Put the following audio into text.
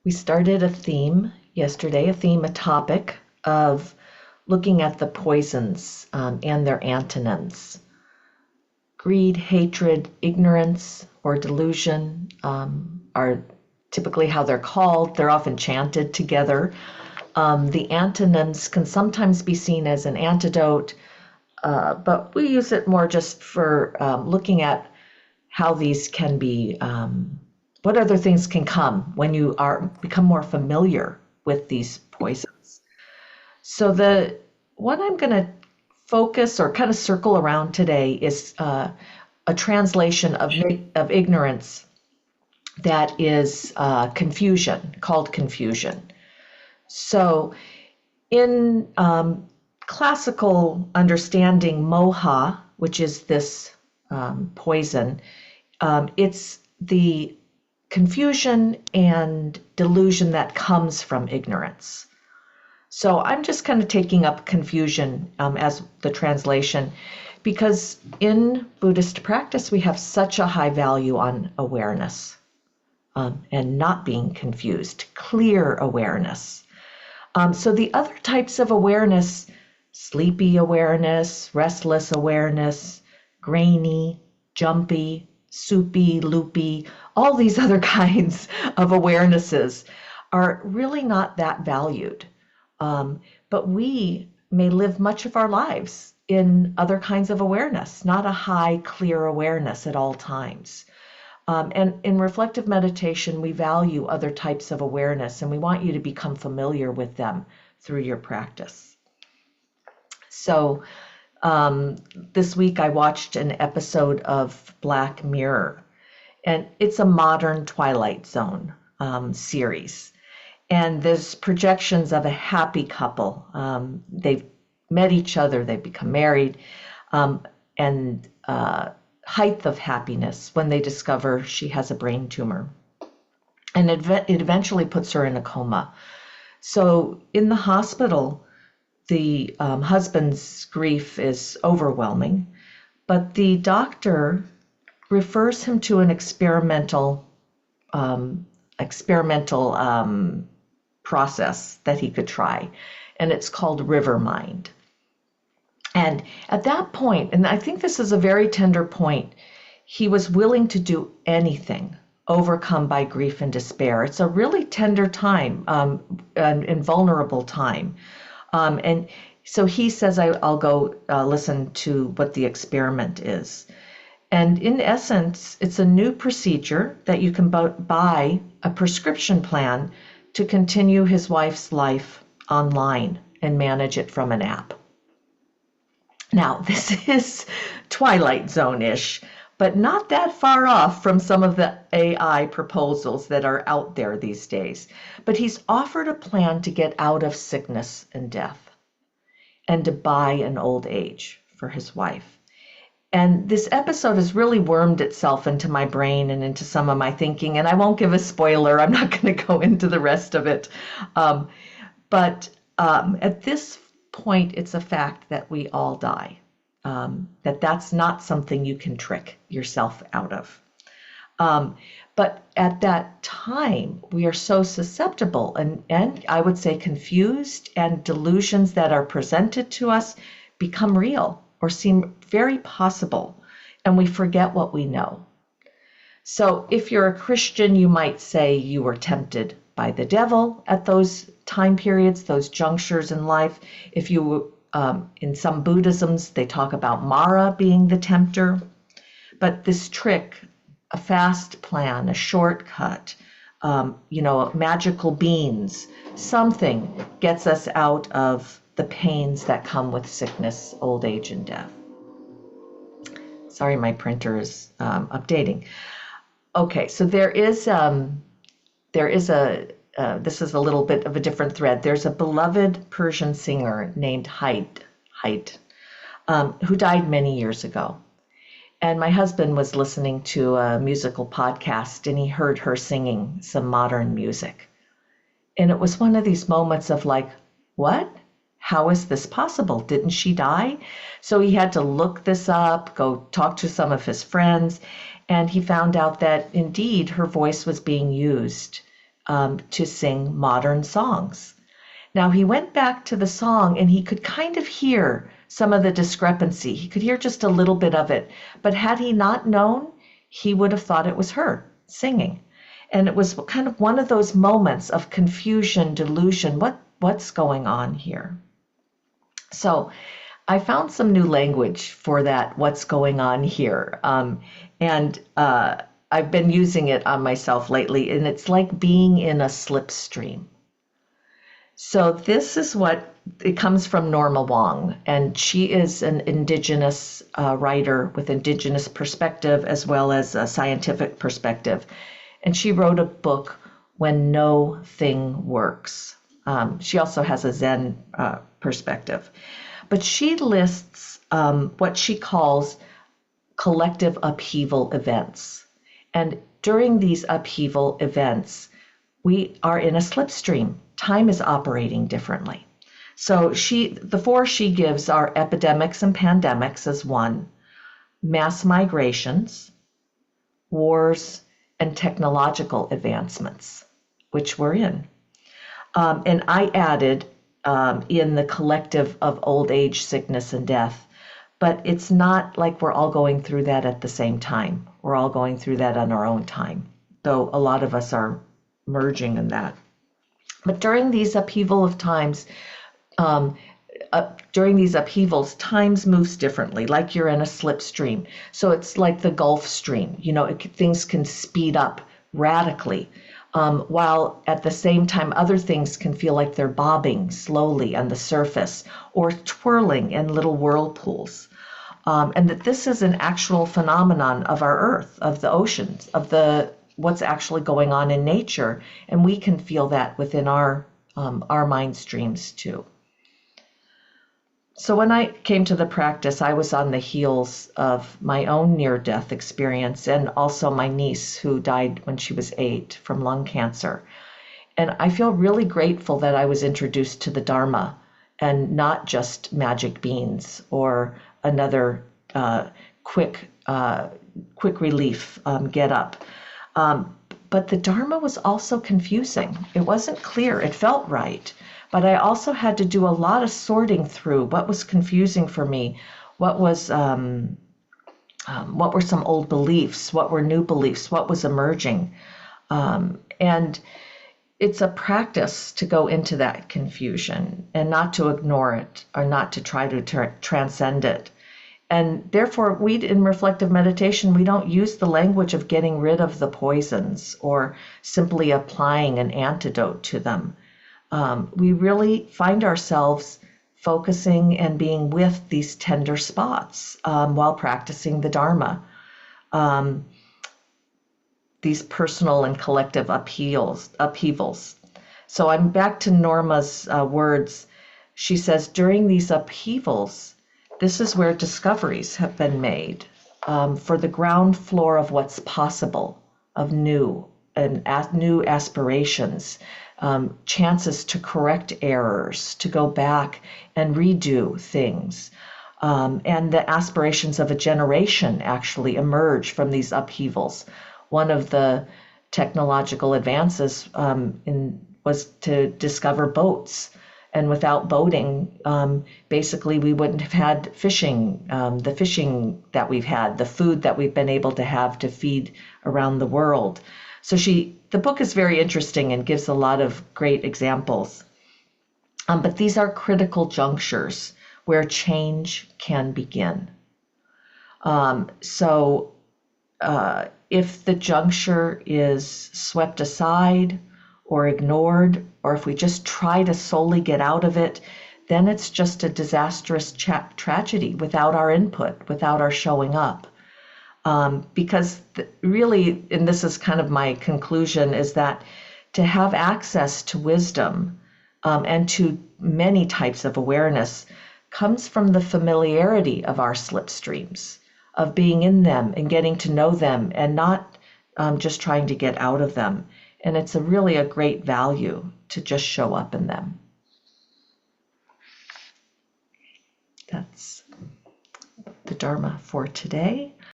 We started a theme yesterday, a topic of looking at the poisons and their antonyms. Greed, hatred, ignorance, or delusion are typically how they're called. They're often chanted together. The antonyms can sometimes be seen as an antidote, but we use it more just for looking at how these can be, what other things can come when you become more familiar with these poisons. So what I'm going to focus or kind of circle around today is a translation of ignorance that is confusion, called confusion. So in classical understanding, moha, which is this poison, it's the confusion and delusion that comes from ignorance. So I'm just kind of taking up confusion as the translation, because in Buddhist practice, we have such a high value on awareness and not being confused, clear awareness. So the other types of awareness, sleepy awareness, restless awareness, grainy, jumpy, soupy, loopy, all these other kinds of awarenesses are really not that valued. But we may live much of our lives in other kinds of awareness, not a high, clear awareness at all times. And in reflective meditation, we value other types of awareness, and we want you to become familiar with them through your practice. So this week I watched an episode of Black Mirror, and it's a modern Twilight Zone series. And there's projections of a happy couple. They've met each other, they've become married, and height of happiness when they discover she has a brain tumor. And it eventually puts her in a coma. So in the hospital, the husband's grief is overwhelming, but the doctor refers him to an experimental process that he could try, and it's called River Mind. And at that point, and I think this is a very tender point, he was willing to do anything, overcome by grief and despair. It's a really tender time and vulnerable time. And so he says, I'll go listen to what the experiment is. And in essence, it's a new procedure that you can buy a prescription plan to continue his wife's life online and manage it from an app. Now, this is Twilight Zone-ish, but not that far off from some of the AI proposals that are out there these days. But he's offered a plan to get out of sickness and death and to buy an old age for his wife. And this episode has really wormed itself into my brain and into some of my thinking. And I won't give a spoiler. I'm not going to go into the rest of it. But at this point, it's a fact that we all die. That's not something you can trick yourself out of. But at that time, we are so susceptible and I would say confused, and delusions that are presented to us become real or seem very possible, and we forget what we know. So if you're a Christian, you might say you were tempted by the devil at those time periods, those junctures in life. If you, in some Buddhisms, they talk about Mara being the tempter. But this trick, a fast plan, a shortcut, magical beans, something gets us out of the pains that come with sickness, old age, and death. Sorry, my printer is updating. Okay, so this is a little bit of a different thread. There's a beloved Persian singer named Hait, who died many years ago. And my husband was listening to a musical podcast, and he heard her singing some modern music. And it was one of these moments of like, what? How is this possible? Didn't she die? So he had to look this up, go talk to some of his friends, and he found out that indeed her voice was being used to sing modern songs. Now, he went back to the song and he could kind of hear some of the discrepancy. He could hear just a little bit of it. But had he not known, he would have thought it was her singing. And it was kind of one of those moments of confusion, delusion. What's going on here? So I found some new language for that, what's going on here. I've been using it on myself lately, and it's like being in a slipstream. So this is it comes from Norma Wong, and she is an indigenous writer with indigenous perspective as well as a scientific perspective. And she wrote a book, When No Thing Works. She also has a Zen perspective. But she lists what she calls collective upheaval events. And during these upheaval events, we are in a slipstream. Time is operating differently. So the four she gives are epidemics and pandemics as one, mass migrations, wars, and technological advancements, which we're in. And I added in the collective of old age, sickness, and death, but it's not like we're all going through that at the same time. We're all going through that on our own time, though a lot of us are merging in that. But during these upheavals, times moves differently, like you're in a slipstream. So it's like the Gulf Stream. Things can speed up radically, while at the same time other things can feel like they're bobbing slowly on the surface or twirling in little whirlpools. And that this is an actual phenomenon of our Earth, of the oceans, of what's actually going on in nature, and we can feel that within our mind streams too. So when I came to the practice, I was on the heels of my own near-death experience and also my niece who died when she was 8 from lung cancer. And I feel really grateful that I was introduced to the Dharma and not just magic beans or another quick relief get up. But the Dharma was also confusing. It wasn't clear. It felt right. But I also had to do a lot of sorting through what was confusing for me, what were some old beliefs, what were new beliefs, what was emerging. And it's a practice to go into that confusion and not to ignore it or not to try to transcend it. And therefore, in reflective meditation, we don't use the language of getting rid of the poisons or simply applying an antidote to them. We really find ourselves focusing and being with these tender spots while practicing the Dharma. These personal and collective upheavals. So I'm back to Norma's words. She says, during these upheavals, this is where discoveries have been made for the ground floor of what's possible, of new and new aspirations, chances to correct errors, to go back and redo things. And the aspirations of a generation actually emerge from these upheavals. One of the technological advances was to discover boats. And without boating, basically we wouldn't have had fishing, the fishing that we've had, the food that we've been able to have to feed around the world. So the book is very interesting and gives a lot of great examples. But these are critical junctures where change can begin. If the juncture is swept aside or ignored, or if we just try to solely get out of it, then it's just a disastrous tragedy without our input, without our showing up. Because really, and this is kind of my conclusion, is that to have access to wisdom and to many types of awareness comes from the familiarity of our slipstreams, of being in them and getting to know them and not just trying to get out of them. And it's really a great value to just show up in them. That's the Dharma for today.